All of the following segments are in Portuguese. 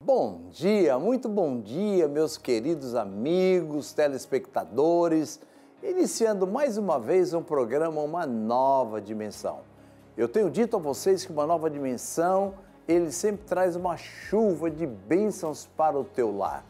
Bom dia, muito bom dia, meus queridos amigos, telespectadores. Iniciando mais uma vez um programa Uma Nova Dimensão. Eu tenho dito a vocês que Uma Nova Dimensão, ele sempre traz uma chuva de bênçãos para o teu lar.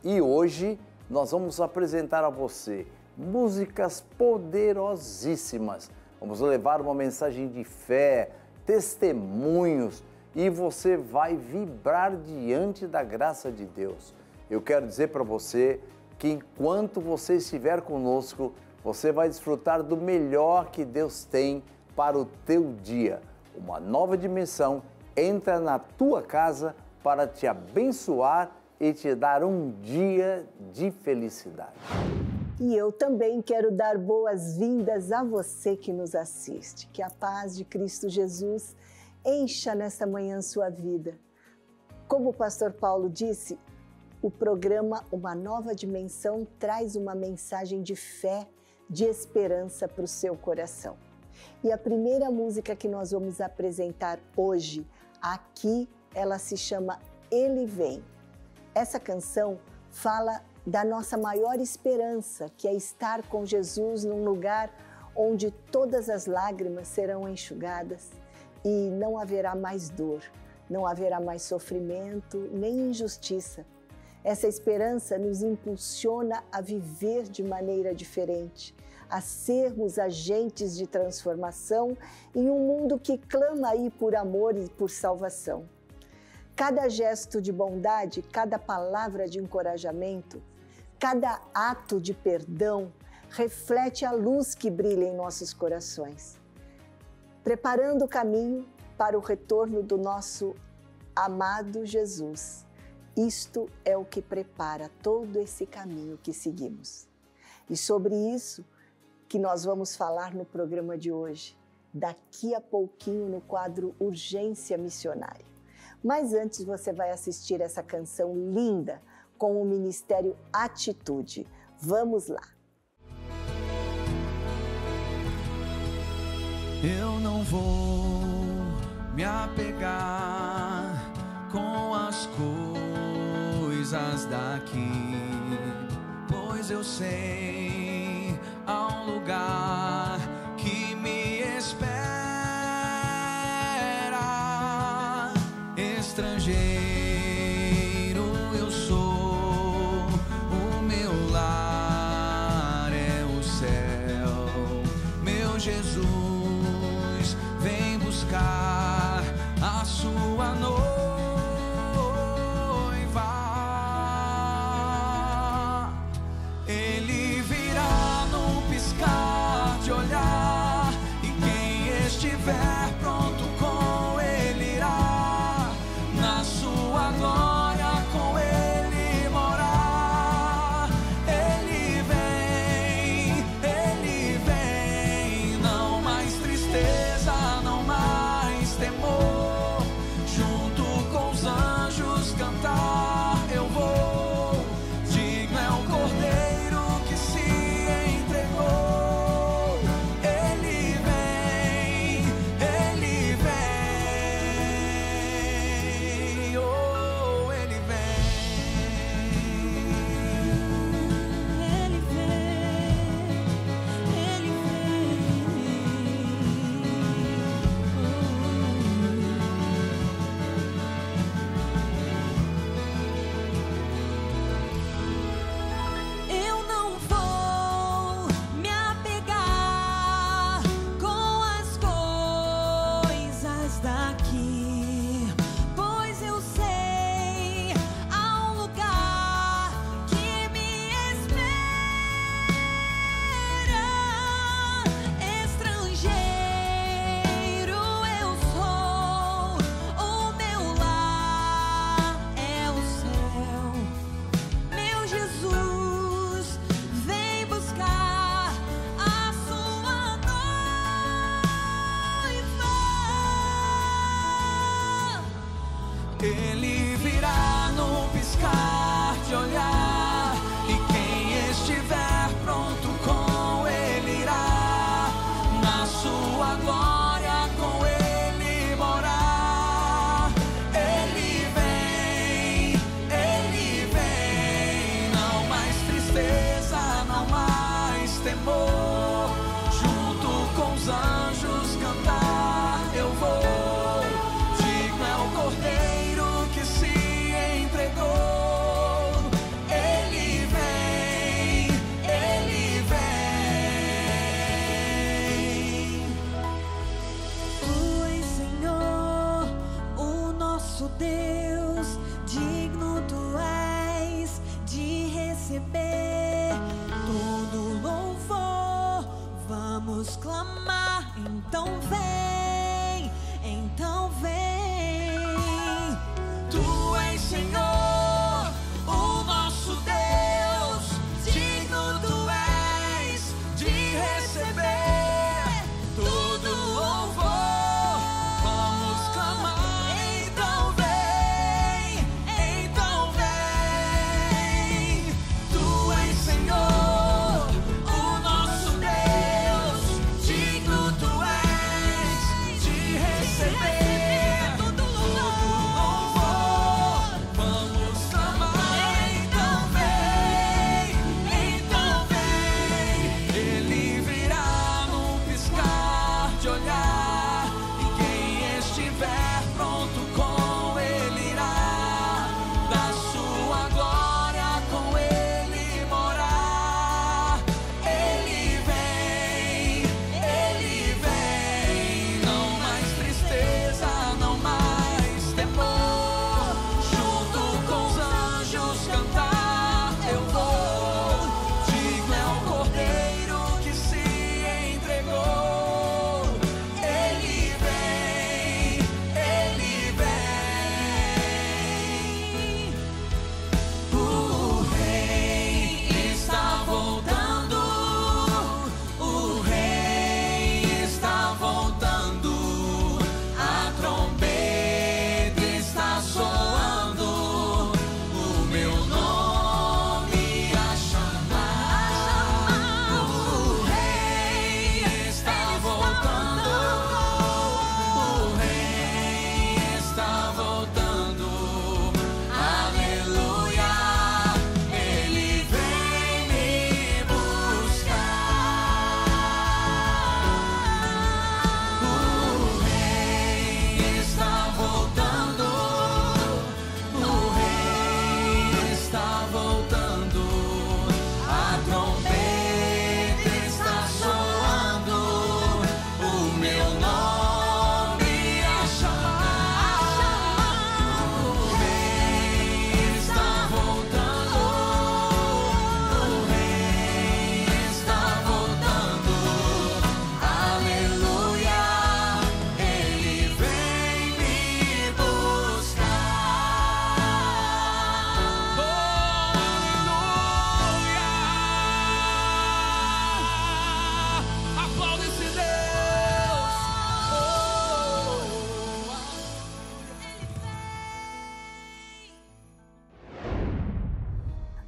E hoje nós vamos apresentar a você músicas poderosíssimas. Vamos levar uma mensagem de fé, testemunhos, e você vai vibrar diante da graça de Deus. Eu quero dizer para você que enquanto você estiver conosco, você vai desfrutar do melhor que Deus tem para o teu dia. Uma nova dimensão entra na tua casa para te abençoar e te dar um dia de felicidade. E eu também quero dar boas-vindas a você que nos assiste. Que a paz de Cristo Jesus encha nesta manhã sua vida. Como o pastor Paulo disse, o programa Uma Nova Dimensão traz uma mensagem de fé, de esperança para o seu coração. E a primeira música que nós vamos apresentar hoje, aqui, ela se chama Ele Vem. Essa canção fala da nossa maior esperança, que é estar com Jesus num lugar onde todas as lágrimas serão enxugadas e não haverá mais dor, não haverá mais sofrimento, nem injustiça. Essa esperança nos impulsiona a viver de maneira diferente, a sermos agentes de transformação em um mundo que clama aí por amor e por salvação. Cada gesto de bondade, cada palavra de encorajamento, cada ato de perdão reflete a luz que brilha em nossos corações, preparando o caminho para o retorno do nosso amado Jesus. Isto é o que prepara todo esse caminho que seguimos. E sobre isso que nós vamos falar no programa de hoje, daqui a pouquinho no quadro Urgência Missionária. Mas antes você vai assistir essa canção linda com o Ministério Atitude. Vamos lá! Eu não vou me apegar com as coisas daqui, pois eu sei há um lugar que me espera. Estrangeiro eu sou, o meu lar é o céu, meu Jesus vem buscar a sua noiva. Ele virá num piscar de olhar, e quem estiver pronto com ele irá. Na sua glória com ele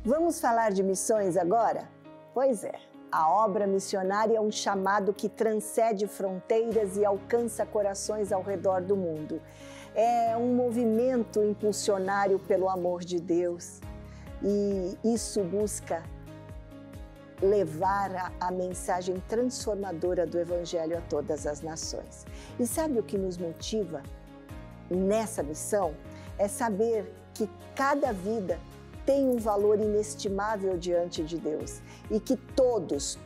Vamos falar de missões agora? Pois é, a obra missionária é um chamado que transcende fronteiras e alcança corações ao redor do mundo. É um movimento impulsionário pelo amor de Deus e isso busca levar a mensagem transformadora do Evangelho a todas as nações. E sabe o que nos motiva nessa missão? É saber que cada vida tem um valor inestimável diante de Deus e que todos,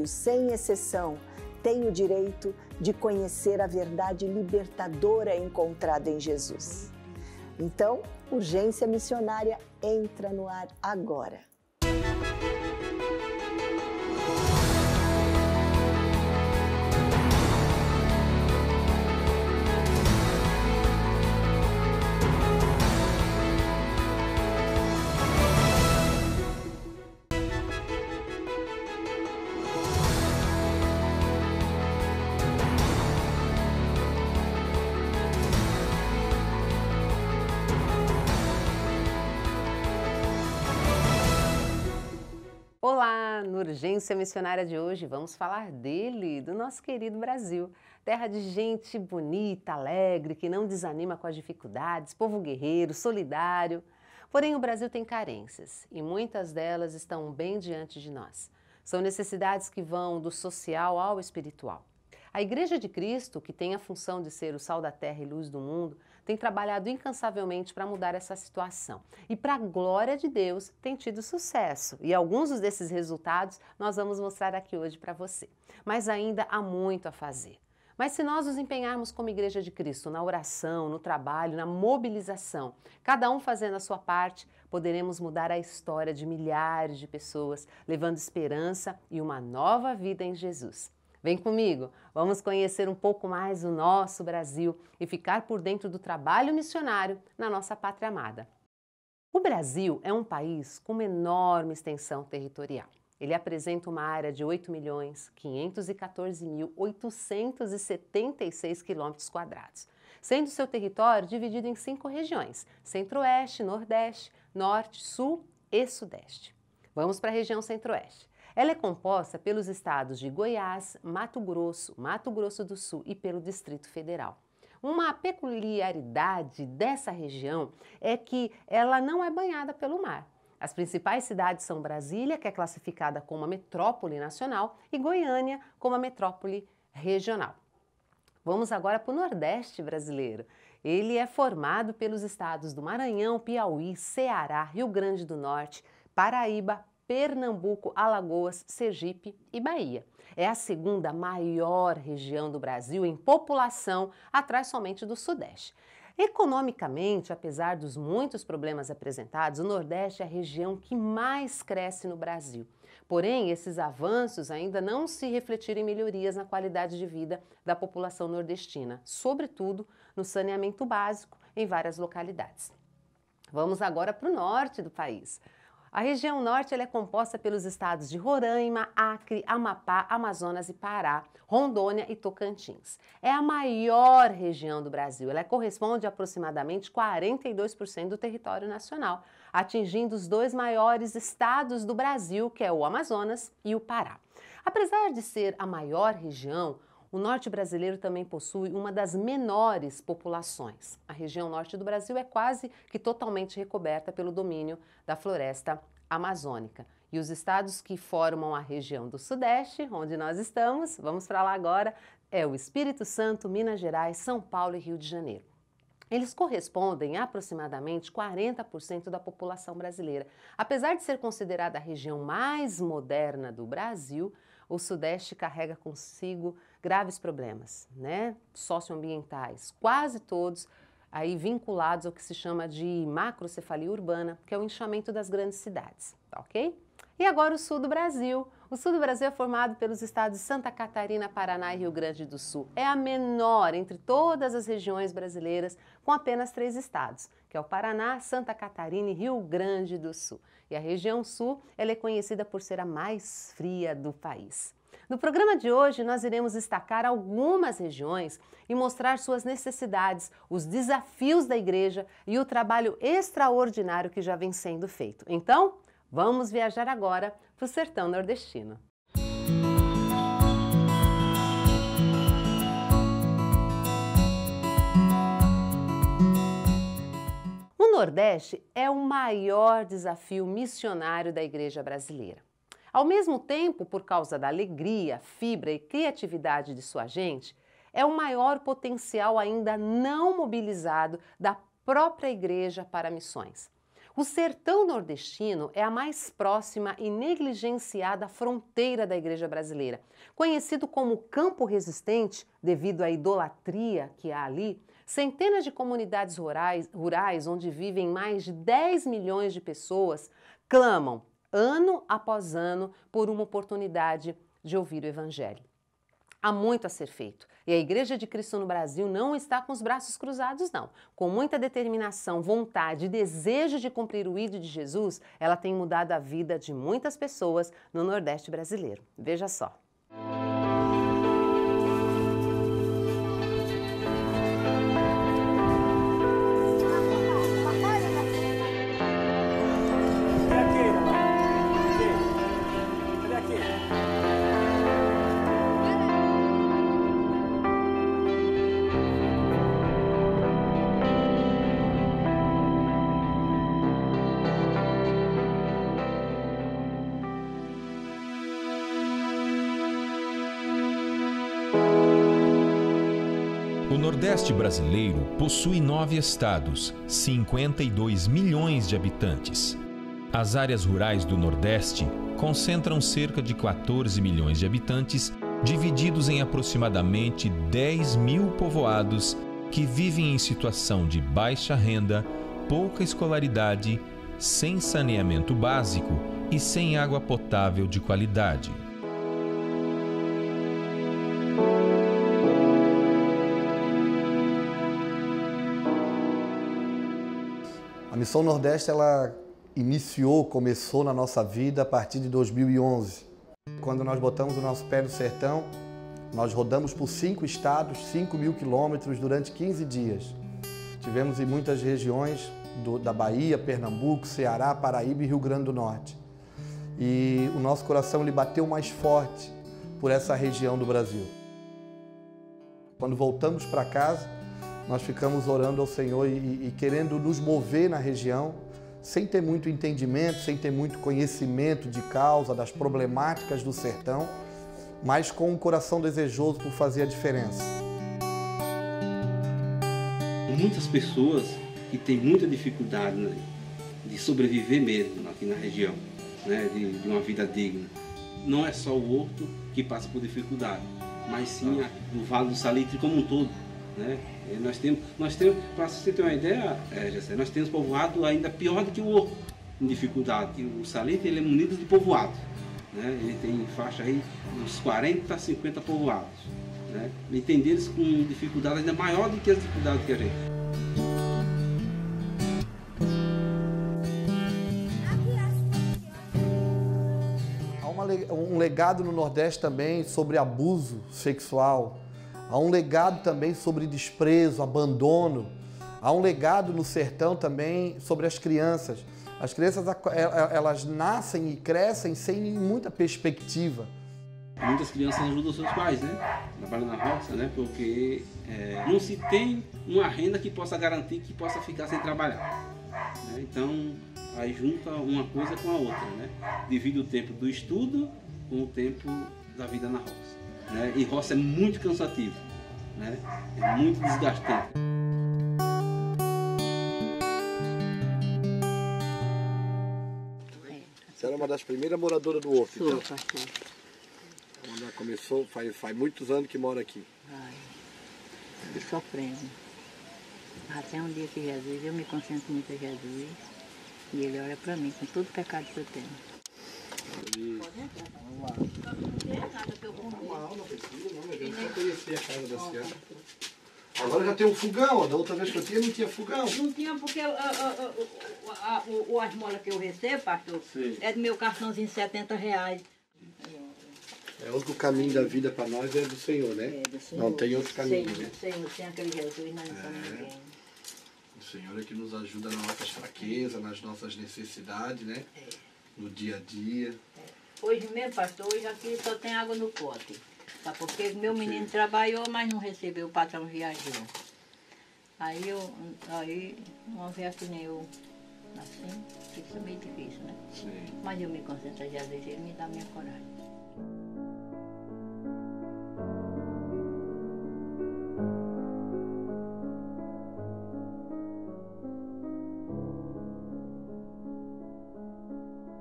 sem exceção, têm o direito de conhecer a verdade libertadora encontrada em Jesus. Então, Urgência Missionária entra no ar agora. Olá! No Urgência Missionária de hoje vamos falar dele, do nosso querido Brasil. Terra de gente bonita, alegre, que não desanima com as dificuldades, povo guerreiro, solidário. Porém, o Brasil tem carências e muitas delas estão bem diante de nós. São necessidades que vão do social ao espiritual. A Igreja de Cristo, que tem a função de ser o sal da terra e luz do mundo, tem trabalhado incansavelmente para mudar essa situação. E para a glória de Deus, tem tido sucesso. E alguns desses resultados nós vamos mostrar aqui hoje para você. Mas ainda há muito a fazer. Mas se nós nos empenharmos como Igreja de Cristo na oração, no trabalho, na mobilização, cada um fazendo a sua parte, poderemos mudar a história de milhares de pessoas, levando esperança e uma nova vida em Jesus. Vem comigo, vamos conhecer um pouco mais o nosso Brasil e ficar por dentro do trabalho missionário na nossa pátria amada. O Brasil é um país com uma enorme extensão territorial. Ele apresenta uma área de 8.514.876 km², sendo seu território dividido em 5 regiões: Centro-Oeste, Nordeste, Norte, Sul e Sudeste. Vamos para a região Centro-Oeste. Ela é composta pelos estados de Goiás, Mato Grosso do Sul e pelo Distrito Federal. Uma peculiaridade dessa região é que ela não é banhada pelo mar. As principais cidades são Brasília, que é classificada como uma metrópole nacional, e Goiânia como uma metrópole regional. Vamos agora para o Nordeste brasileiro. Ele é formado pelos estados do Maranhão, Piauí, Ceará, Rio Grande do Norte, Paraíba, Pernambuco, Alagoas, Sergipe e Bahia. É a segunda maior região do Brasil em população, atrás somente do Sudeste. Economicamente, apesar dos muitos problemas apresentados, o Nordeste é a região que mais cresce no Brasil. Porém, esses avanços ainda não se refletiram em melhorias na qualidade de vida da população nordestina, sobretudo no saneamento básico em várias localidades. Vamos agora para o norte do país. A região norte ela é composta pelos estados de Roraima, Acre, Amapá, Amazonas e Pará, Rondônia e Tocantins. É a maior região do Brasil. Ela corresponde a aproximadamente 42% do território nacional, atingindo os 2 maiores estados do Brasil, que é o Amazonas e o Pará. Apesar de ser a maior região, o norte brasileiro também possui uma das menores populações. A região norte do Brasil é quase que totalmente recoberta pelo domínio da floresta amazônica. E os estados que formam a região do Sudeste, onde nós estamos, vamos para lá agora, é o Espírito Santo, Minas Gerais, São Paulo e Rio de Janeiro. Eles correspondem a aproximadamente 40% da população brasileira. Apesar de ser considerada a região mais moderna do Brasil, o Sudeste carrega consigo graves problemas, socioambientais, quase todos aí vinculados ao que se chama de macrocefalia urbana, que é o inchamento das grandes cidades, tá ok? E agora o sul do Brasil. O sul do Brasil é formado pelos estados de Santa Catarina, Paraná e Rio Grande do Sul. É a menor entre todas as regiões brasileiras, com apenas 3 estados, que é o Paraná, Santa Catarina e Rio Grande do Sul. E a região sul, ela é conhecida por ser a mais fria do país. No programa de hoje, nós iremos destacar algumas regiões e mostrar suas necessidades, os desafios da igreja e o trabalho extraordinário que já vem sendo feito. Então, Vamos viajar agora para o sertão nordestino. O Nordeste é o maior desafio missionário da Igreja brasileira. Ao mesmo tempo, por causa da alegria, fibra e criatividade de sua gente, é o maior potencial ainda não mobilizado da própria Igreja para missões. O sertão nordestino é a mais próxima e negligenciada fronteira da Igreja brasileira. Conhecido como campo resistente, devido à idolatria que há ali, centenas de comunidades rurais onde vivem mais de 10 milhões de pessoas clamam, ano após ano, por uma oportunidade de ouvir o Evangelho. Há muito a ser feito e a Igreja de Cristo no Brasil não está com os braços cruzados, não. Com muita determinação, vontade e desejo de cumprir o ídolo de Jesus, ela tem mudado a vida de muitas pessoas no Nordeste brasileiro. Veja só. O Nordeste brasileiro possui 9 estados, 52 milhões de habitantes. As áreas rurais do Nordeste concentram cerca de 14 milhões de habitantes, divididos em aproximadamente 10 mil povoados que vivem em situação de baixa renda, pouca escolaridade, sem saneamento básico e sem água potável de qualidade. A Missão Nordeste, ela começou na nossa vida a partir de 2011. Quando nós botamos o nosso pé no sertão, nós rodamos por 5 estados, 5 mil quilômetros durante 15 dias. Tivemos em muitas regiões da Bahia, Pernambuco, Ceará, Paraíba e Rio Grande do Norte. E o nosso coração ele bateu mais forte por essa região do Brasil. Quando voltamos para casa, nós ficamos orando ao Senhor e querendo nos mover na região, sem ter muito entendimento, sem ter muito conhecimento de causa, das problemáticas do sertão, mas com um coração desejoso por fazer a diferença. Muitas pessoas que têm muita dificuldade, né, de sobreviver mesmo aqui na região, né, de uma vida digna. Não é só o Horto que passa por dificuldade, mas sim o Vale do Salitre como um todo. Né? Nós temos para você ter uma ideia, nós temos povoado ainda pior do que o Horto em dificuldade. O Salitre ele é munido de povoado, né? Ele tem faixa aí uns 40 a 50 povoados, né? E tem deles com dificuldade ainda maior do que as dificuldades que a gente. Há um legado no Nordeste também sobre abuso sexual. Há um legado também sobre desprezo, abandono. Há um legado no sertão também sobre as crianças. As crianças, elas nascem e crescem sem muita perspectiva. Muitas crianças ajudam seus pais, né? Trabalham na roça, né? Porque não se tem uma renda que possa garantir que possa ficar sem trabalhar. Né? Então, aí junta uma coisa com a outra, né? Divide o tempo do estudo com o tempo da vida na roça. Né? E roça é muito cansativo, né? É muito desgastante. Você era uma das primeiras moradoras do Horto, Sou, então? pastor. Ela começou, faz muitos anos que mora aqui. Vai. E sofrendo. Até um dia que Jesus, eu me concentro muito em Jesus, e Ele olha para mim com todo o pecado que eu tenho. Agora já tem um fogão, da outra vez que eu tinha não tinha fogão. Não tinha porque o esmola que eu recebo, pastor, Sim. é do meu cartãozinho de R$70. É o caminho da vida para nós é do Senhor, né? É do Senhor. Não tem outro caminho, Senhor, né? Senhor, tem aquele Jesus, nós não somos ninguém. O Senhor é que nos ajuda nas nossas fraquezas, nas nossas necessidades, né? no dia a dia. Hoje mesmo, pastor, hoje aqui só tem água no pote. Sabe por quê? Meu menino trabalhou, mas não recebeu, o patrão viajou. Aí uma vez que nem eu, assim, isso é meio difícil, né? Sim. Mas eu me concentro a Jesus, ele me dá minha coragem.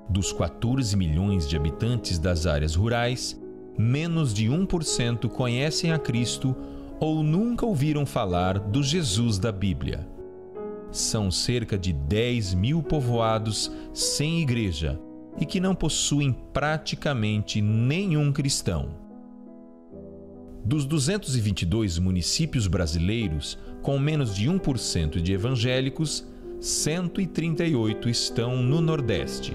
Dos 14 milhões de habitantes das áreas rurais, menos de 1% conhecem a Cristo ou nunca ouviram falar do Jesus da Bíblia. São cerca de 10 mil povoados sem igreja e que não possuem praticamente nenhum cristão. Dos 222 municípios brasileiros com menos de 1% de evangélicos, 138 estão no Nordeste.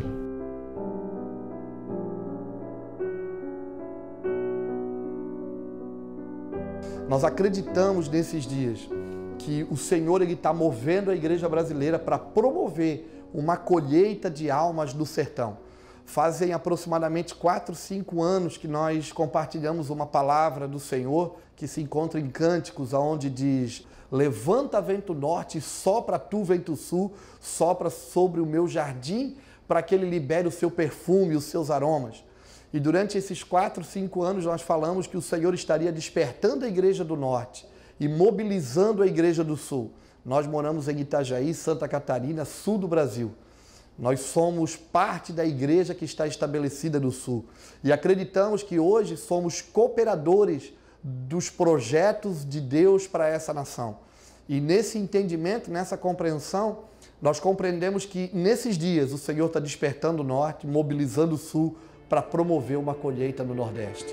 Nós acreditamos nesses dias que o Senhor está movendo a igreja brasileira para promover uma colheita de almas no sertão. Fazem aproximadamente 4, 5 anos que nós compartilhamos uma palavra do Senhor que se encontra em Cânticos, onde diz: levanta vento norte e sopra tu vento sul, sopra sobre o meu jardim para que ele libere o seu perfume, os seus aromas. E durante esses 4, 5 anos nós falamos que o Senhor estaria despertando a igreja do norte e mobilizando a igreja do sul. Nós moramos em Itajaí, Santa Catarina, sul do Brasil. Nós somos parte da igreja que está estabelecida no sul. E acreditamos que hoje somos cooperadores dos projetos de Deus para essa nação. E nesse entendimento, nessa compreensão, nós compreendemos que nesses dias o Senhor está despertando o norte, mobilizando o sul, para promover uma colheita no Nordeste.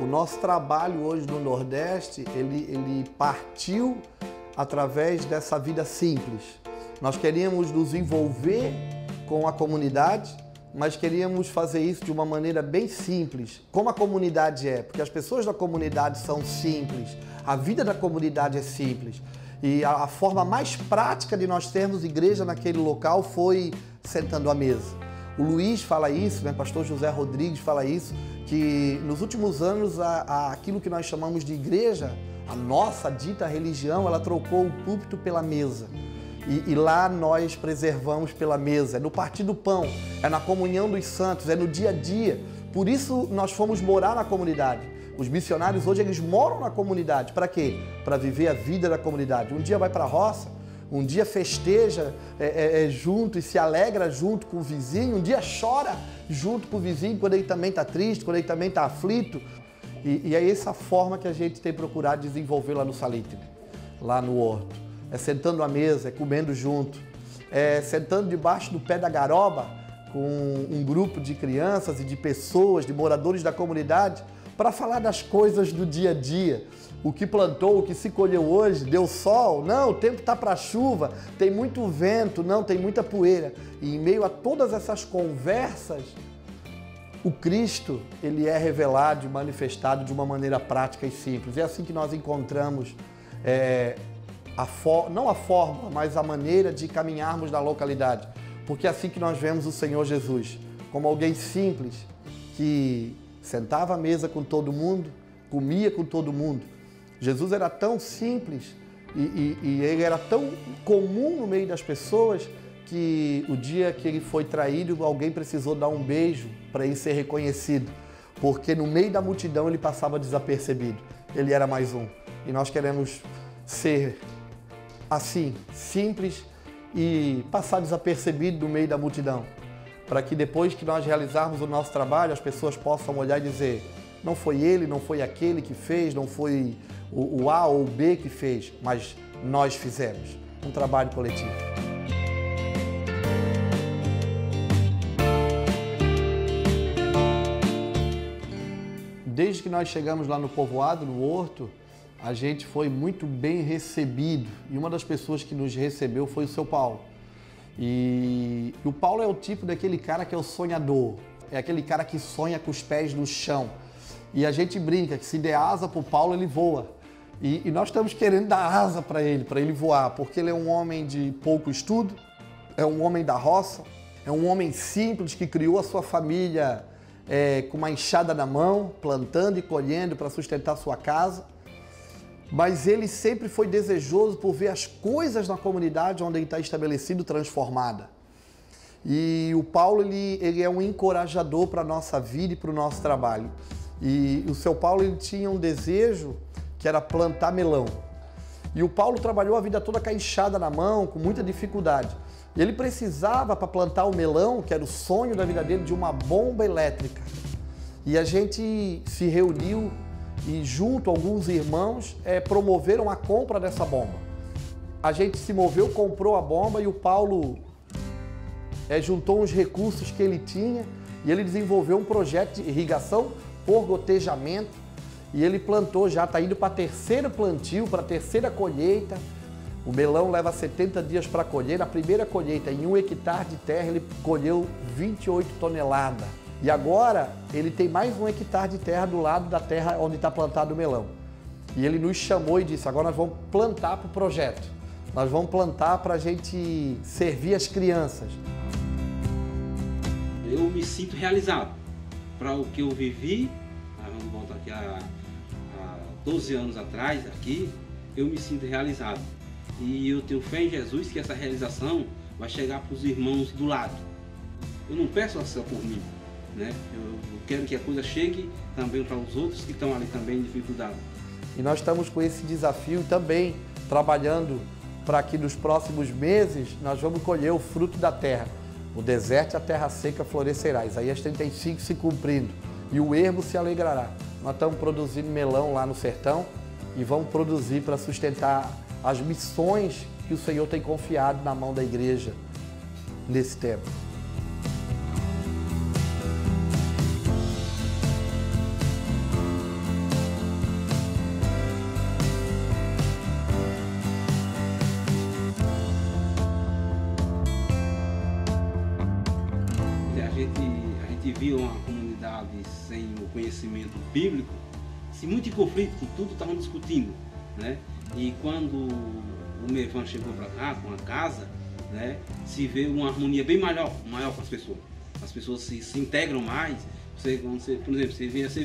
O nosso trabalho hoje no Nordeste, ele partiu através dessa vida simples. Nós queríamos nos envolver com a comunidade, mas queríamos fazer isso de uma maneira bem simples, como a comunidade é, porque as pessoas da comunidade são simples, a vida da comunidade é simples. E a forma mais prática de nós termos igreja naquele local foi sentando à mesa. O Luiz fala isso, né? Pastor José Rodrigues fala isso, que nos últimos anos aquilo que nós chamamos de igreja, a nossa dita religião, ela trocou o púlpito pela mesa. E lá nós preservamos pela mesa, é no partir do pão, é na comunhão dos santos, é no dia a dia. Por isso nós fomos morar na comunidade. Os missionários hoje eles moram na comunidade. Para quê? Para viver a vida da comunidade. Um dia vai para a roça, um dia festeja junto e se alegra junto com o vizinho, um dia chora junto com o vizinho quando ele também está triste, quando ele também está aflito. E é essa forma que a gente tem procurado desenvolver lá no Salitre, lá no Horto. É sentando à mesa, é comendo junto, é sentando debaixo do pé da garoba com um grupo de crianças e de pessoas, de moradores da comunidade, para falar das coisas do dia a dia. O que plantou, o que se colheu hoje, deu sol? Não, o tempo está para chuva, tem muito vento, não, tem muita poeira. E em meio a todas essas conversas, o Cristo, ele é revelado e manifestado de uma maneira prática e simples. É assim que nós encontramos, não a forma, mas a maneira de caminharmos na localidade. Porque é assim que nós vemos o Senhor Jesus, como alguém simples, que sentava à mesa com todo mundo, comia com todo mundo. Jesus era tão simples e ele era tão comum no meio das pessoas que o dia que ele foi traído, alguém precisou dar um beijo para ele ser reconhecido, porque no meio da multidão ele passava desapercebido. Ele era mais um. E nós queremos ser assim, simples e passar desapercebido no meio da multidão, para que depois que nós realizarmos o nosso trabalho, as pessoas possam olhar e dizer: não foi ele, não foi aquele que fez, não foi o A ou o B que fez, mas nós fizemos um trabalho coletivo. Desde que nós chegamos lá no povoado, no Horto, a gente foi muito bem recebido e uma das pessoas que nos recebeu foi o seu Paulo. E o Paulo é o tipo daquele cara que é o sonhador, é aquele cara que sonha com os pés no chão. E a gente brinca que se der asa para o Paulo, ele voa. E nós estamos querendo dar asa para ele voar, porque ele é um homem de pouco estudo, é um homem da roça, é um homem simples que criou a sua família com uma enxada na mão, plantando e colhendo para sustentar sua casa. Mas ele sempre foi desejoso por ver as coisas na comunidade onde ele está estabelecido transformada. E o Paulo, ele é um encorajador para a nossa vida e para o nosso trabalho. E o seu Paulo, ele tinha um desejo que era plantar melão. E o Paulo trabalhou a vida toda com a enxada na mão, com muita dificuldade. E ele precisava, para plantar o melão, que era o sonho da vida dele, de uma bomba elétrica. E a gente se reuniu e junto alguns irmãos promoveram a compra dessa bomba. A gente se moveu, comprou a bomba e o Paulo juntou uns recursos que ele tinha e ele desenvolveu um projeto de irrigação por gotejamento e ele plantou já, está indo para a terceira plantio, para a terceira colheita. O melão leva 70 dias para colher. Na primeira colheita, em 1 hectare de terra, ele colheu 28 toneladas. E agora ele tem mais 1 hectare de terra do lado da terra onde está plantado o melão. E ele nos chamou e disse, agora nós vamos plantar para o projeto. Nós vamos plantar para a gente servir as crianças. Eu me sinto realizado para o que eu vivi, vamos voltar aqui há 12 anos atrás, aqui, eu me sinto realizado. E eu tenho fé em Jesus que essa realização vai chegar para os irmãos do lado. Eu não peço só por mim. Né? Eu quero que a coisa chegue também para os outros que estão ali também em dificuldade. E nós estamos com esse desafio também trabalhando para que nos próximos meses nós vamos colher o fruto da terra. O deserto e a terra seca florescerá. Isaías 35 se cumprindo. E o ermo se alegrará. Nós estamos produzindo melão lá no sertão e vamos produzir para sustentar as missões que o Senhor tem confiado na mão da igreja nesse tempo. A gente viu uma comunidade sem o conhecimento bíblico, assim, muito em conflito, com tudo estavam discutindo, né? E quando o Mevan chegou para cá, com a casa, né, se vê uma harmonia bem maior com as pessoas. As pessoas se integram mais. Por exemplo, você tivesse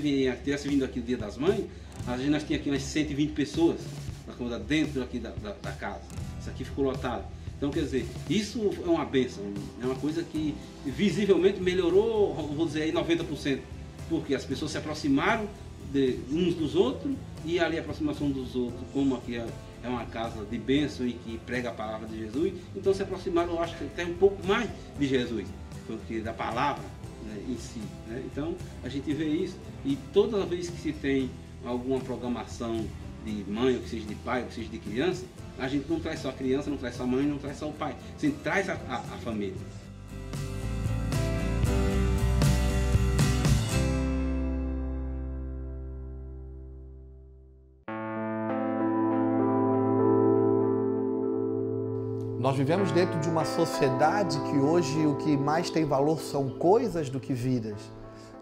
vindo aqui no Dia das Mães, a gente nós tínhamos aqui umas 120 pessoas na comunidade dentro aqui da casa. Isso aqui ficou lotado. Então, quer dizer, isso é uma bênção, é uma coisa que visivelmente melhorou, vou dizer aí 90%, porque as pessoas se aproximaram uns dos outros e ali a aproximação dos outros, como aqui é uma casa de bênção e que prega a palavra de Jesus, então se aproximaram, eu acho que até um pouco mais de Jesus, porque da palavra, né, em si. Né? Então, a gente vê isso e toda vez que se tem alguma programação de mãe, ou que seja de pai, ou que seja de criança, a gente não traz só a criança, não traz só a mãe, não traz só o pai. A gente traz a família. Nós vivemos dentro de uma sociedade que hoje o que mais tem valor são coisas do que vidas.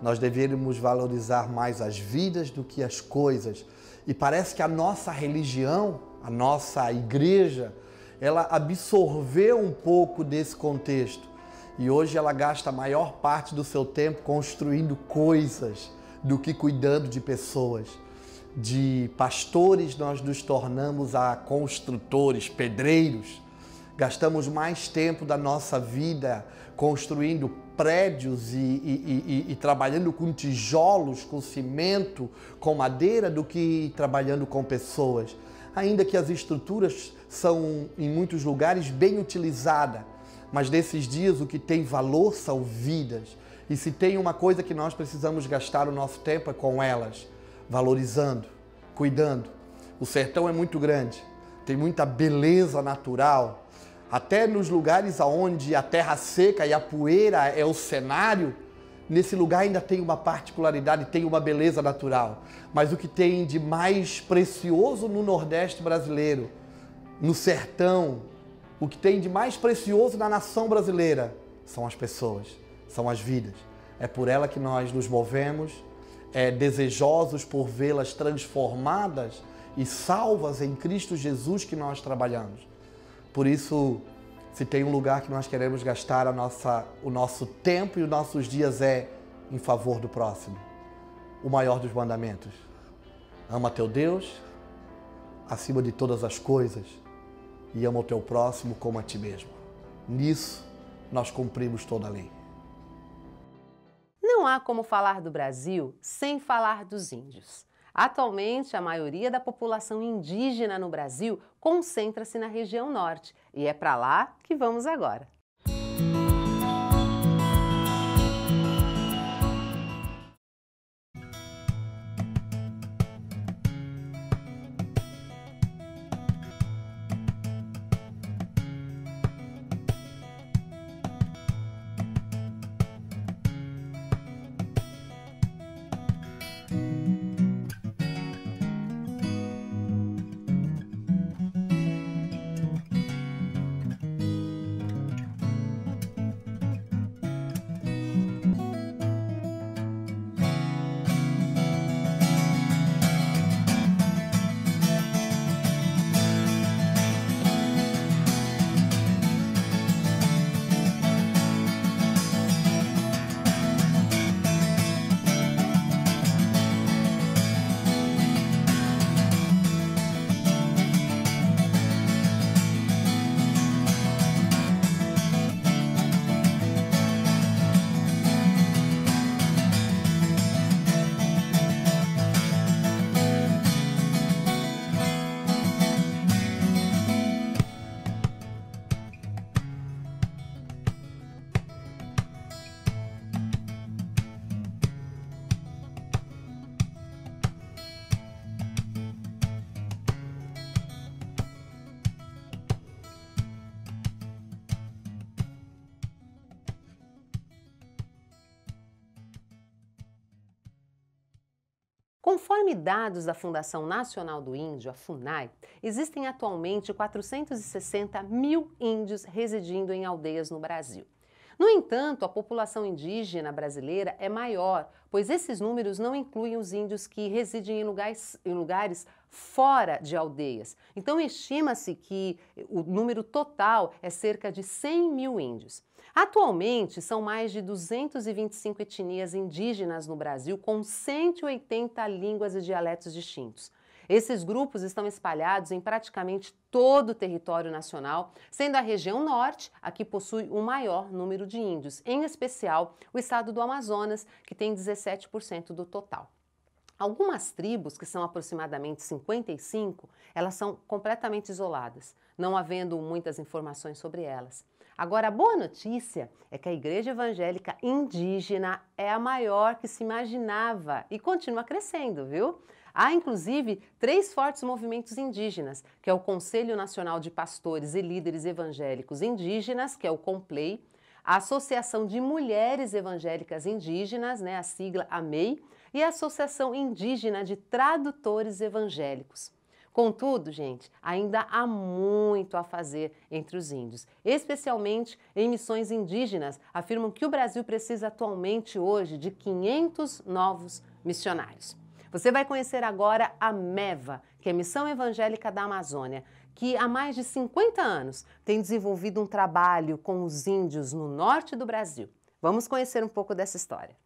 Nós deveríamos valorizar mais as vidas do que as coisas. E parece que a nossa religião, a nossa igreja, ela absorveu um pouco desse contexto. E hoje ela gasta a maior parte do seu tempo construindo coisas do que cuidando de pessoas. De pastores nós nos tornamos a construtores, pedreiros. Gastamos mais tempo da nossa vida construindo prédios e trabalhando com tijolos, com cimento, com madeira, do que trabalhando com pessoas. Ainda que as estruturas são, em muitos lugares, bem utilizadas, mas nesses dias o que tem valor são vidas. E se tem uma coisa que nós precisamos gastar o nosso tempo é com elas, valorizando, cuidando. O sertão é muito grande, tem muita beleza natural. Até nos lugares onde a terra seca e a poeira é o cenário, nesse lugar ainda tem uma particularidade, tem uma beleza natural. Mas o que tem de mais precioso no Nordeste brasileiro, no sertão, o que tem de mais precioso na nação brasileira são as pessoas, são as vidas. É por ela que nós nos movemos, desejosos por vê-las transformadas e salvas em Cristo Jesus que nós trabalhamos. Por isso, se tem um lugar que nós queremos gastar o nosso tempo e os nossos dias é em favor do próximo. O maior dos mandamentos. Ama teu Deus acima de todas as coisas e ama o teu próximo como a ti mesmo. Nisso, nós cumprimos toda a lei. Não há como falar do Brasil sem falar dos índios. Atualmente, a maioria da população indígena no Brasil concentra-se na região norte e é para lá que vamos agora. Conforme dados da Fundação Nacional do Índio, a FUNAI, existem atualmente 460 mil índios residindo em aldeias no Brasil. No entanto, a população indígena brasileira é maior, pois esses números não incluem os índios que residem em lugares fora de aldeias. Então, estima-se que o número total é cerca de 100 mil índios. Atualmente, são mais de 225 etnias indígenas no Brasil, com 180 línguas e dialetos distintos. Esses grupos estão espalhados em praticamente todo o território nacional, sendo a região norte a que possui o maior número de índios, em especial o estado do Amazonas, que tem 17% do total. Algumas tribos, que são aproximadamente 55, elas são completamente isoladas, não havendo muitas informações sobre elas. Agora, a boa notícia é que a Igreja Evangélica Indígena é a maior que se imaginava e continua crescendo, viu? Há, inclusive, 3 fortes movimentos indígenas, que é o Conselho Nacional de Pastores e Líderes Evangélicos Indígenas, que é o CONPLEI, a Associação de Mulheres Evangélicas Indígenas, a sigla AMEI, e a Associação Indígena de Tradutores Evangélicos. Contudo, gente, ainda há muito a fazer entre os índios, especialmente em missões indígenas. Afirmam que o Brasil precisa atualmente hoje de 500 novos missionários. Você vai conhecer agora a MEVA, que é a Missão Evangélica da Amazônia, que há mais de 50 anos tem desenvolvido um trabalho com os índios no norte do Brasil. Vamos conhecer um pouco dessa história.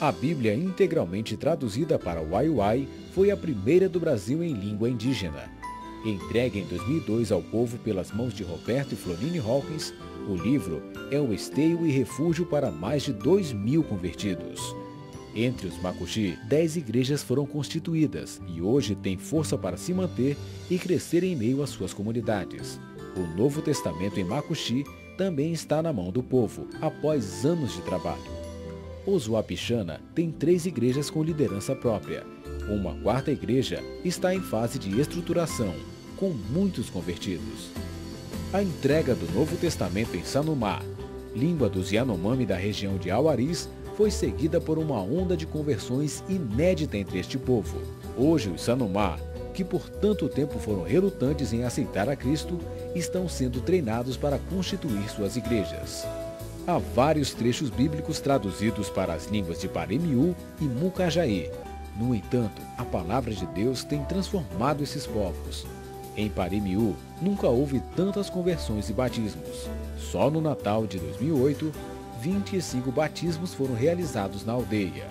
A Bíblia, integralmente traduzida para o Waiwai, foi a primeira do Brasil em língua indígena. Entregue em 2002 ao povo pelas mãos de Roberto e Florine Hawkins, o livro é o esteio e refúgio para mais de 2.000 convertidos. Entre os Makuxi, 10 igrejas foram constituídas e hoje têm força para se manter e crescer em meio às suas comunidades. O Novo Testamento em Makuxi também está na mão do povo, após anos de trabalho. Osuapixana tem 3 igrejas com liderança própria. Uma 4ª igreja está em fase de estruturação, com muitos convertidos. A entrega do Novo Testamento em Sanumá, língua dos Yanomami da região de Auaris, foi seguida por uma onda de conversões inédita entre este povo. Hoje, os Sanumá, que por tanto tempo foram relutantes em aceitar a Cristo, estão sendo treinados para constituir suas igrejas. Há vários trechos bíblicos traduzidos para as línguas de Paremiú e Mucajaí. No entanto, a palavra de Deus tem transformado esses povos. Em Paremiú, nunca houve tantas conversões e batismos. Só no Natal de 2008, 25 batismos foram realizados na aldeia.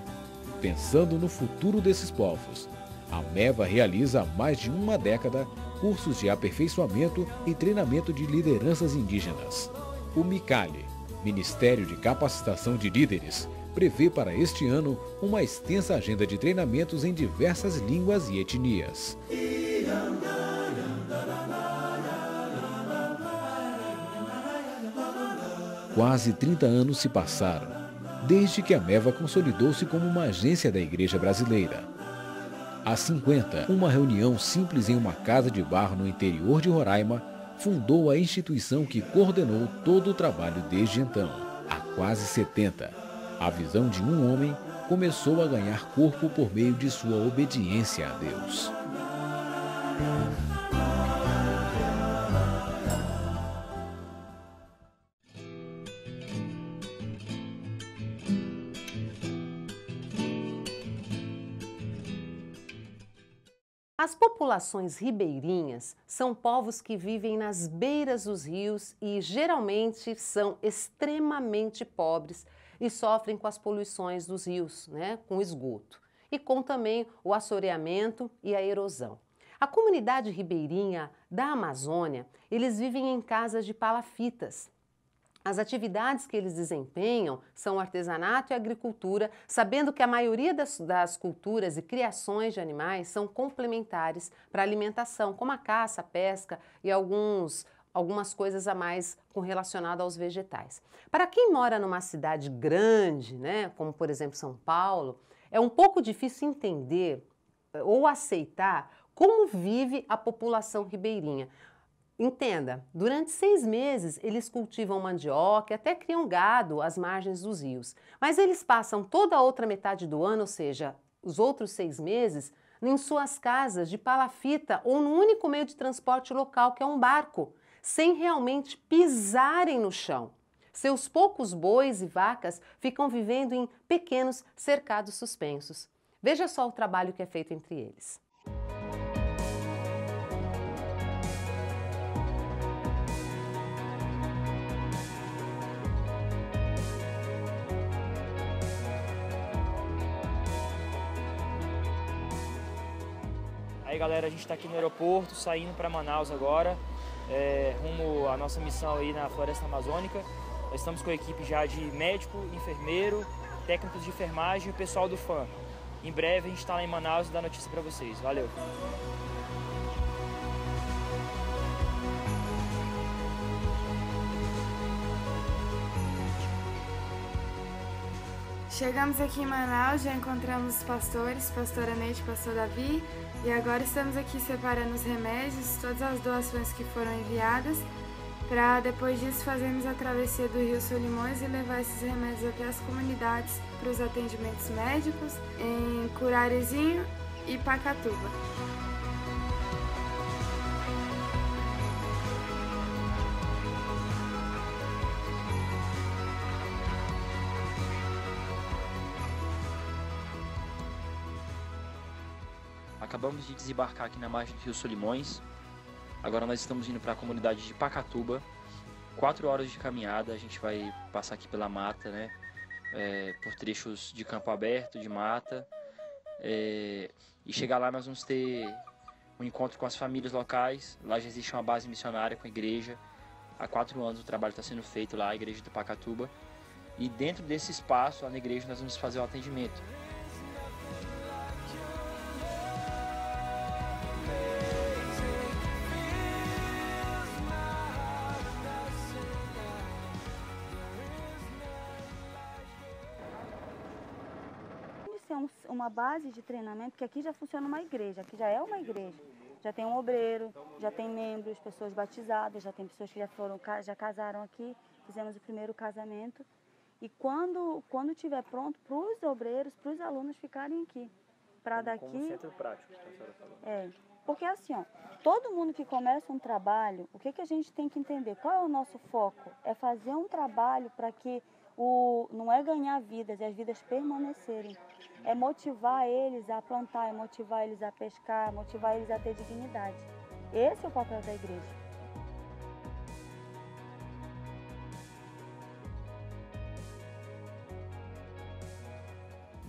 Pensando no futuro desses povos, a MEVA realiza há mais de uma década cursos de aperfeiçoamento e treinamento de lideranças indígenas. O MICALE, Ministério de Capacitação de Líderes, prevê para este ano uma extensa agenda de treinamentos em diversas línguas e etnias. Quase 30 anos se passaram, desde que a MEVA consolidou-se como uma agência da Igreja Brasileira. Há 50, uma reunião simples em uma casa de barro no interior de Roraima fundou a instituição que coordenou todo o trabalho desde então. Há quase 70, a visão de um homem começou a ganhar corpo por meio de sua obediência a Deus. As populações ribeirinhas são povos que vivem nas beiras dos rios e geralmente são extremamente pobres e sofrem com as poluições dos rios, com o esgoto, e com também o assoreamento e a erosão. A comunidade ribeirinha da Amazônia, eles vivem em casas de palafitas. As atividades que eles desempenham são artesanato e agricultura, sabendo que a maioria das culturas e criações de animais são complementares para a alimentação, como a caça, a pesca e algumas coisas a mais relacionadas aos vegetais. Para quem mora numa cidade grande, como por exemplo São Paulo, é um pouco difícil entender ou aceitar como vive a população ribeirinha. Entenda, durante 6 meses eles cultivam mandioca e até criam gado às margens dos rios. Mas eles passam toda a outra metade do ano, ou seja, os outros 6 meses, em suas casas de palafita ou no único meio de transporte local, que é um barco, sem realmente pisarem no chão. Seus poucos bois e vacas ficam vivendo em pequenos cercados suspensos. Veja só o trabalho que é feito entre eles. Aí galera, a gente está aqui no aeroporto, saindo para Manaus agora, rumo à nossa missão aí na Floresta Amazônica. Nós estamos com a equipe já de médico, enfermeiro, técnicos de enfermagem e o pessoal do FAM. Em breve a gente está lá em Manaus e dá notícia para vocês. Valeu! Chegamos aqui em Manaus, já encontramos os pastores, pastora Neide e pastor Davi, e agora estamos aqui separando os remédios, todas as doações que foram enviadas, para depois disso fazermos a travessia do Rio Solimões e levar esses remédios até as comunidades para os atendimentos médicos em Curarezinho e Pacatuba. Acabamos de desembarcar aqui na margem do Rio Solimões. Agora nós estamos indo para a comunidade de Pacatuba. 4 horas de caminhada, a gente vai passar aqui pela mata, por trechos de campo aberto, de mata. E chegar lá nós vamos ter um encontro com as famílias locais. Lá já existe uma base missionária com a igreja. Há 4 anos o trabalho está sendo feito lá, a igreja de Pacatuba. E dentro desse espaço, lá na igreja, nós vamos fazer o atendimento. uma base de treinamento, que aqui já funciona uma igreja, aqui já é uma igreja. Já tem um obreiro, já tem membros, pessoas batizadas, já tem pessoas que já casaram aqui, fizemos o primeiro casamento. E quando estiver pronto, para os obreiros, para os alunos ficarem aqui. Para daqui... Como centro prático, que a senhora falou. É, porque assim, ó, todo mundo que começa um trabalho, o que a gente tem que entender? Qual é o nosso foco? É fazer um trabalho para que não é ganhar vidas, é as vidas permanecerem. É motivar eles a plantar, é motivar eles a pescar, é motivar eles a ter dignidade. Esse é o papel da igreja.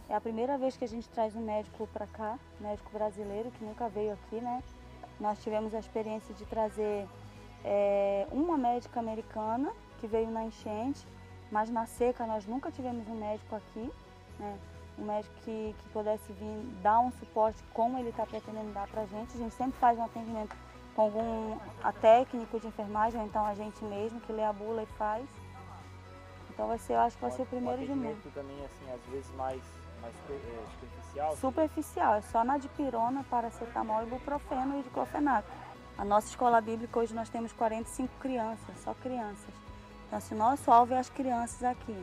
É a primeira vez que a gente traz um médico para cá, médico brasileiro, que nunca veio aqui, né? Nós tivemos a experiência de trazer uma médica americana, que veio na enchente, mas na seca nós nunca tivemos um médico aqui, né? Um médico que pudesse vir dar um suporte como ele está pretendendo dar para a gente. A gente sempre faz um atendimento com algum técnico de enfermagem, ou então a gente mesmo que lê a bula e faz. Então eu acho que vai ser o primeiro de muitos. Também, assim, às vezes mais superficial? Superficial, é só na dipirona, paracetamol, ibuprofeno e diclofenaco. A nossa escola bíblica, hoje nós temos 45 crianças, só crianças. Então, assim, nosso alvo é as crianças aqui.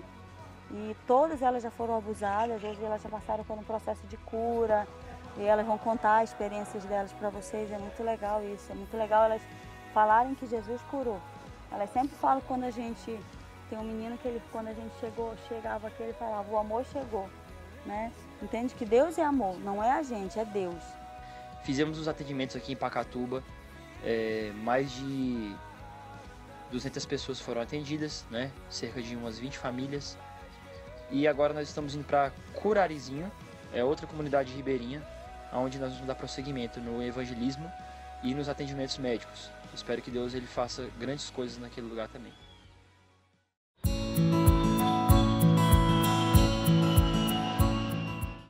E todas elas já foram abusadas, hoje elas já passaram por um processo de cura, e elas vão contar as experiências delas para vocês. É muito legal isso, é muito legal elas falarem que Jesus curou. Elas sempre falam quando a gente... Tem um menino que quando a gente chegava aqui, ele falava, o amor chegou. Né? Entende que Deus é amor, não é a gente, é Deus. Fizemos os atendimentos aqui em Pacatuba, mais de 200 pessoas foram atendidas, né? Cerca de umas 20 famílias. E agora nós estamos indo para Curarizinho, outra comunidade ribeirinha, onde nós vamos dar prosseguimento no evangelismo e nos atendimentos médicos. Espero que Deus ele faça grandes coisas naquele lugar também.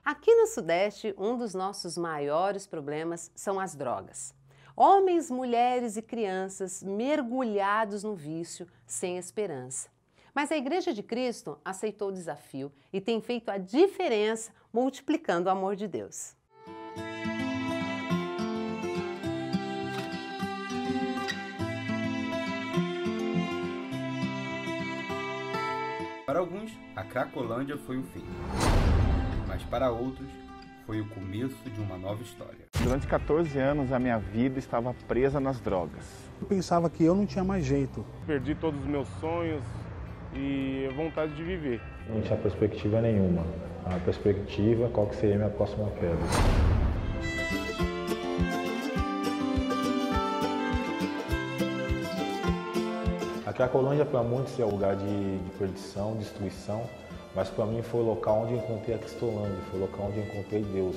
Aqui no Sudeste, um dos nossos maiores problemas são as drogas. Homens, mulheres e crianças mergulhados no vício, sem esperança. Mas a Igreja de Cristo aceitou o desafio e tem feito a diferença multiplicando o amor de Deus. Para alguns, a Cracolândia foi o fim. Mas para outros, foi o começo de uma nova história. Durante 14 anos, a minha vida estava presa nas drogas. Eu pensava que eu não tinha mais jeito. Perdi todos os meus sonhos e a vontade de viver. Não tinha perspectiva nenhuma. A perspectiva, qual que seria a minha próxima queda. A Cracolândia para muitos é um lugar de perdição, destruição. Mas para mim foi o local onde eu encontrei a Cristolândia, foi o local onde eu encontrei Deus.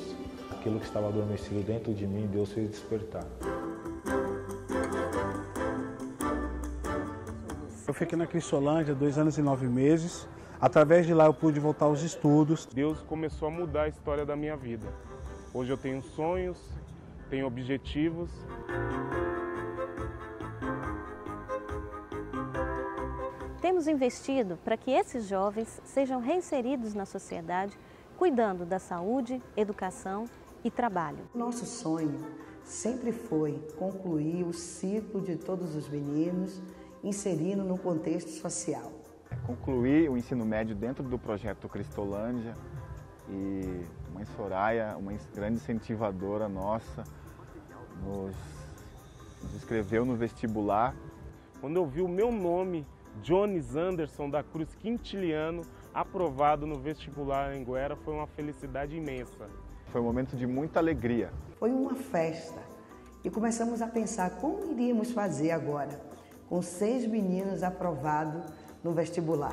Aquilo que estava adormecido dentro de mim, Deus fez despertar. Eu fiquei na Cristolândia 2 anos e 9 meses. Através de lá eu pude voltar aos estudos. Deus começou a mudar a história da minha vida. Hoje eu tenho sonhos, tenho objetivos. Temos investido para que esses jovens sejam reinseridos na sociedade, cuidando da saúde, educação e trabalho. Nosso sonho sempre foi concluir o ciclo de todos os meninos, inserindo no contexto social. Concluir o ensino médio dentro do projeto Cristolândia e Mãe Soraya, uma grande incentivadora nossa, nos inscreveu no vestibular. Quando eu vi o meu nome, Jones Anderson da Cruz Quintiliano, aprovado no vestibular em Guera, foi uma felicidade imensa. Foi um momento de muita alegria. Foi uma festa e começamos a pensar como iríamos fazer agora, com 6 meninos aprovados no vestibular.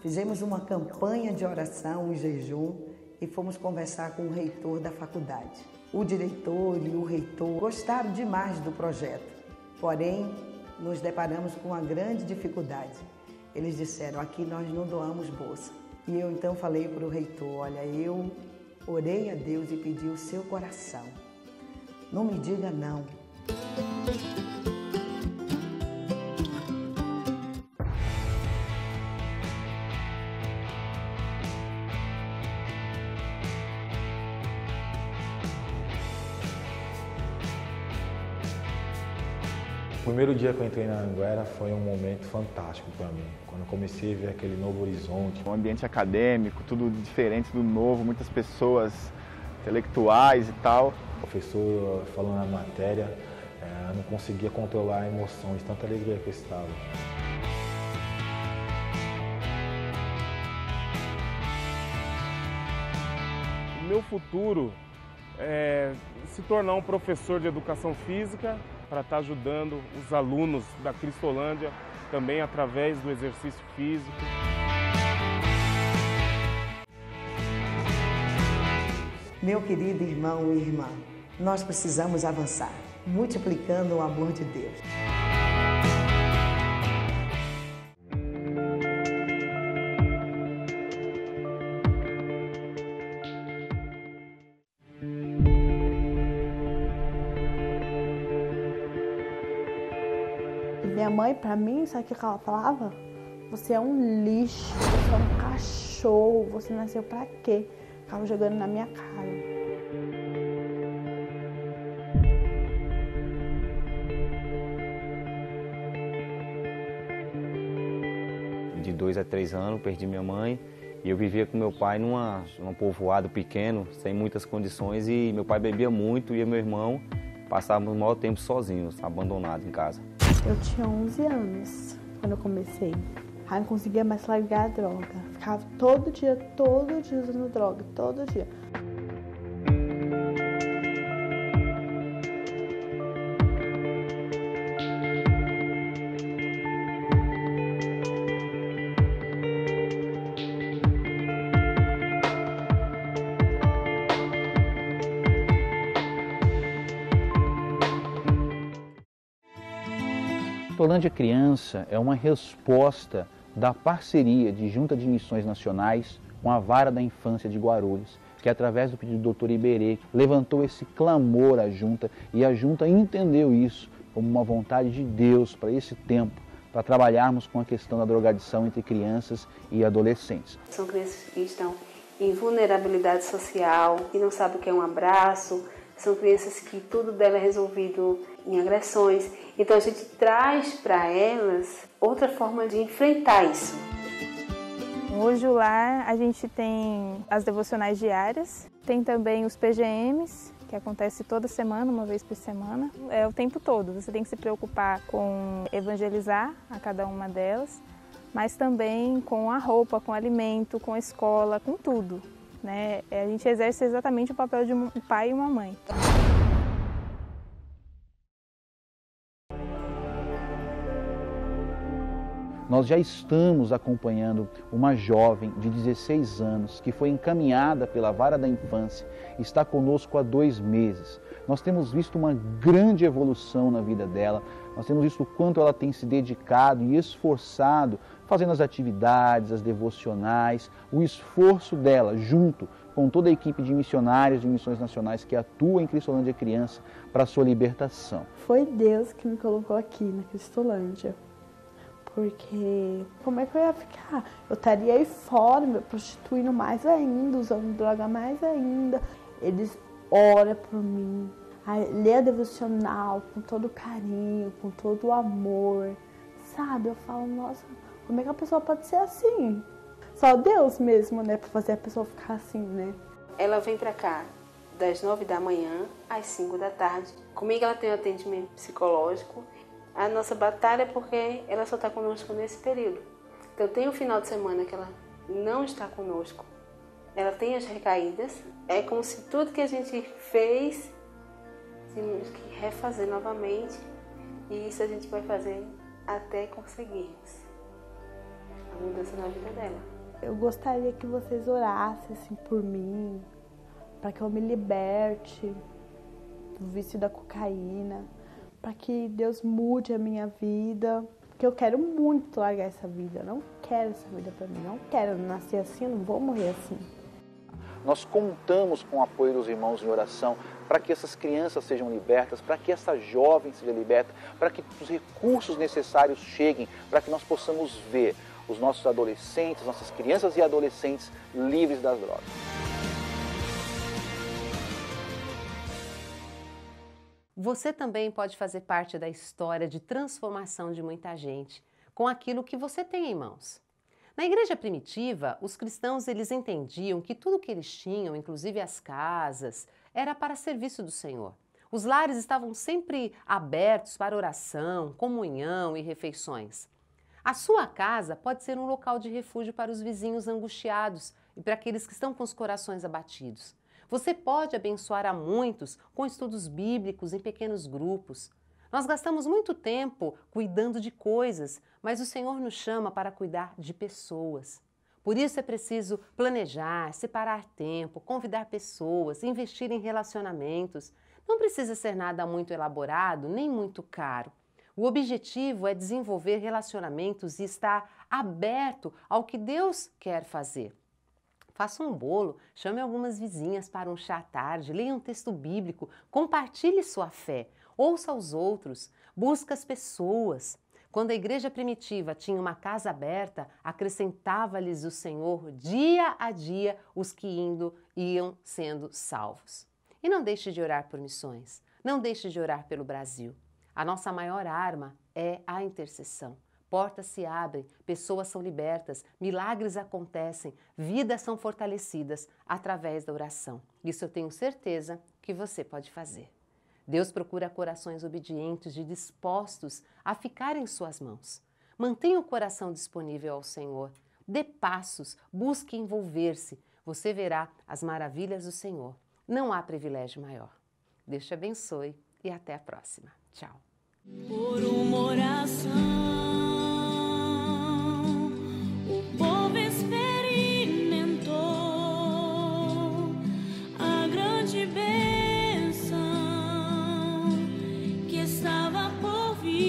Fizemos uma campanha de oração e jejum e fomos conversar com o reitor da faculdade. O diretor e o reitor gostaram demais do projeto, porém, nos deparamos com uma grande dificuldade. Eles disseram, aqui nós não doamos bolsa. E eu então falei para o reitor, olha, eu orei a Deus e pedi o seu coração. Não me diga não. O primeiro dia que eu entrei na Anhanguera foi um momento fantástico para mim, quando eu comecei a ver aquele novo horizonte. Um ambiente acadêmico, tudo diferente do novo, muitas pessoas intelectuais e tal. O professor falando na matéria, eu não conseguia controlar a emoção de tanta alegria que eu estava. O meu futuro é se tornar um professor de educação física para estar ajudando os alunos da Cristolândia também através do exercício físico. Meu querido irmão e irmã, nós precisamos avançar, multiplicando o amor de Deus. Minha mãe, pra mim, sabe o que ela falava? Você é um lixo, você é um cachorro, você nasceu pra quê? Ficava jogando na minha cara. De 2 a 3 anos, perdi minha mãe e eu vivia com meu pai num povoado pequeno, sem muitas condições, e meu pai bebia muito e meu irmão passávamos o maior tempo sozinhos, abandonados em casa. Eu tinha 11 anos quando eu comecei. Aí não conseguia mais largar a droga. Ficava todo dia usando droga, todo dia. Cristolândia Criança é uma resposta da parceria de Junta de Missões Nacionais com a Vara da Infância de Guarulhos, que através do pedido do Dr. Iberê levantou esse clamor à Junta, e a Junta entendeu isso como uma vontade de Deus para esse tempo, para trabalharmos com a questão da drogadição entre crianças e adolescentes. São crianças que estão em vulnerabilidade social, que não sabem o que é um abraço, são crianças que tudo dela é resolvido em agressões. Então a gente traz para elas outra forma de enfrentar isso. Hoje lá a gente tem as devocionais diárias, tem também os PGMs, que acontece toda semana, uma vez por semana. É o tempo todo, você tem que se preocupar com evangelizar a cada uma delas, mas também com a roupa, com o alimento, com a escola, com tudo, né? A gente exerce exatamente o papel de um pai e uma mãe. Nós já estamos acompanhando uma jovem de 16 anos que foi encaminhada pela Vara da Infância, está conosco há 2 meses. Nós temos visto uma grande evolução na vida dela, nós temos visto o quanto ela tem se dedicado e esforçado, fazendo as atividades, as devocionais, o esforço dela junto com toda a equipe de missionários de missões nacionais que atua em Cristolândia Criança para a sua libertação. Foi Deus que me colocou aqui na Cristolândia. Porque como é que eu ia ficar? Eu estaria aí fora, me prostituindo mais ainda, usando droga mais ainda. Eles oram por mim, lê a devocional com todo carinho, com todo o amor. Sabe, eu falo, nossa, como é que a pessoa pode ser assim? Só Deus mesmo, né, para fazer a pessoa ficar assim, né? Ela vem para cá das 9 da manhã às 5 da tarde. Comigo ela tem um atendimento psicológico. A nossa batalha é porque ela só está conosco nesse período. Então tem um final de semana que ela não está conosco. Ela tem as recaídas. É como se tudo que a gente fez, temos que refazer novamente. E isso a gente vai fazer até conseguirmos a mudança na vida dela. Eu gostaria que vocês orassem assim, por mim, para que eu me liberte do vício da cocaína, para que Deus mude a minha vida, porque eu quero muito largar essa vida, eu não quero essa vida para mim, não quero nascer assim, eu não vou morrer assim. Nós contamos com o apoio dos irmãos em oração para que essas crianças sejam libertas, para que essa jovem seja liberta, para que os recursos necessários cheguem, para que nós possamos ver os nossos adolescentes, nossas crianças e adolescentes livres das drogas. você também pode fazer parte da história de transformação de muita gente com aquilo que você tem em mãos. Na igreja primitiva, os cristãos eles entendiam que tudo que eles tinham, inclusive as casas, era para serviço do Senhor. Os lares estavam sempre abertos para oração, comunhão e refeições. A sua casa pode ser um local de refúgio para os vizinhos angustiados e para aqueles que estão com os corações abatidos. Você pode abençoar a muitos com estudos bíblicos em pequenos grupos. Nós gastamos muito tempo cuidando de coisas, mas o Senhor nos chama para cuidar de pessoas. Por isso é preciso planejar, separar tempo, convidar pessoas, investir em relacionamentos. Não precisa ser nada muito elaborado, nem muito caro. O objetivo é desenvolver relacionamentos e estar aberto ao que Deus quer fazer. Faça um bolo, chame algumas vizinhas para um chá à tarde, leia um texto bíblico, compartilhe sua fé, ouça os outros, busque as pessoas. Quando a igreja primitiva tinha uma casa aberta, acrescentava-lhes o Senhor dia a dia os que iam sendo salvos. E não deixe de orar por missões, não deixe de orar pelo Brasil. A nossa maior arma é a intercessão. Portas se abrem, pessoas são libertas, milagres acontecem, vidas são fortalecidas através da oração. Isso eu tenho certeza que você pode fazer. Deus procura corações obedientes e dispostos a ficar em suas mãos. Mantenha o coração disponível ao Senhor. Dê passos, busque envolver-se. Você verá as maravilhas do Senhor. Não há privilégio maior. Deus te abençoe e até a próxima. Tchau. Por uma oração, o povo experimentou a grande bênção que estava por vir.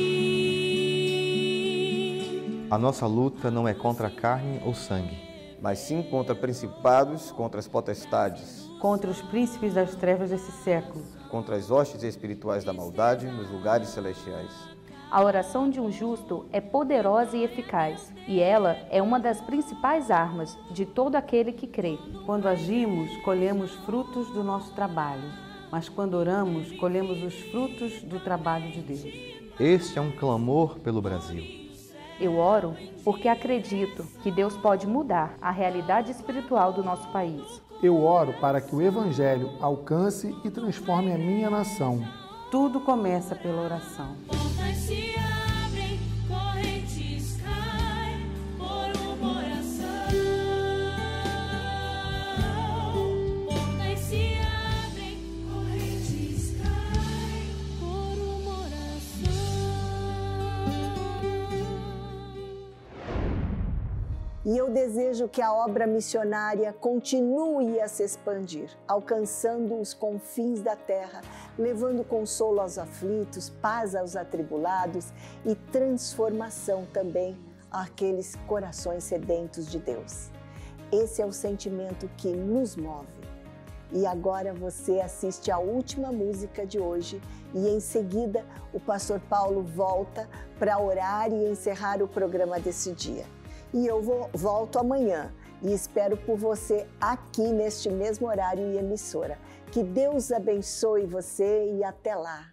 A nossa luta não é contra a carne ou sangue, mas sim contra principados, contra as potestades, contra os príncipes das trevas desse século, contra as hostes espirituais da maldade nos lugares celestiais. A oração de um justo é poderosa e eficaz, e ela é uma das principais armas de todo aquele que crê. Quando agimos, colhemos frutos do nosso trabalho, mas quando oramos, colhemos os frutos do trabalho de Deus. Este é um clamor pelo Brasil. Eu oro porque acredito que Deus pode mudar a realidade espiritual do nosso país. Eu oro para que o Evangelho alcance e transforme a minha nação. Tudo começa pela oração. Portas se abrem, correntes caem por uma oração. Portas se abrem, correntes caem por uma oração. E eu desejo que a obra missionária continue a se expandir, alcançando os confins da terra, levando consolo aos aflitos, paz aos atribulados e transformação também àqueles corações sedentos de Deus. Esse é o sentimento que nos move. E agora você assiste a última música de hoje e em seguida o pastor Paulo volta para orar e encerrar o programa desse dia. E eu volto amanhã e espero por você aqui neste mesmo horário e emissora. Que Deus abençoe você e até lá.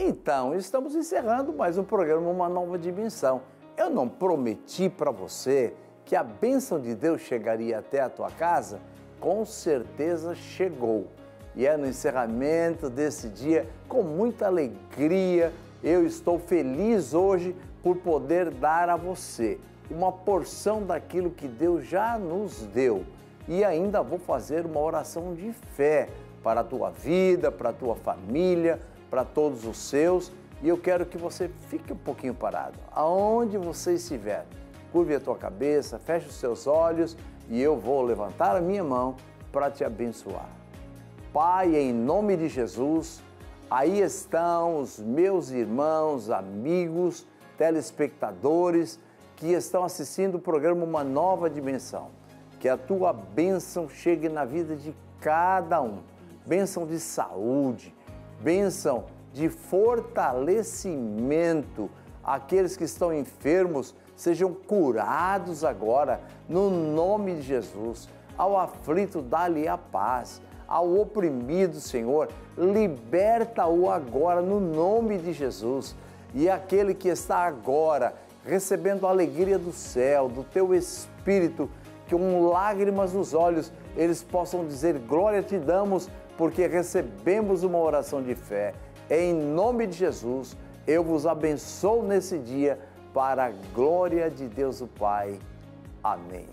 Então, estamos encerrando mais um programa Uma Nova Dimensão. Eu não prometi para você que a bênção de Deus chegaria até a tua casa? Com certeza chegou. E é no encerramento desse dia, com muita alegria, eu estou feliz hoje por poder dar a você uma porção daquilo que Deus já nos deu. E ainda vou fazer uma oração de fé para a tua vida, para a tua família, para todos os seus. E eu quero que você fique um pouquinho parado, aonde você estiver. Curve a tua cabeça, feche os seus olhos e eu vou levantar a minha mão para te abençoar. Pai, em nome de Jesus, aí estão os meus irmãos, amigos, telespectadores que estão assistindo o programa Uma Nova Dimensão. Que a tua bênção chegue na vida de cada um. Bênção de saúde, bênção de fortalecimento. Aqueles que estão enfermos sejam curados agora, no nome de Jesus. Ao aflito, dá-lhe a paz. Ao oprimido, Senhor, liberta-o agora, no nome de Jesus. E aquele que está agora recebendo a alegria do céu, do teu Espírito, que com lágrimas nos olhos eles possam dizer: glória te damos, porque recebemos uma oração de fé. Em nome de Jesus, eu vos abençoo nesse dia, para a glória de Deus o Pai. Amém.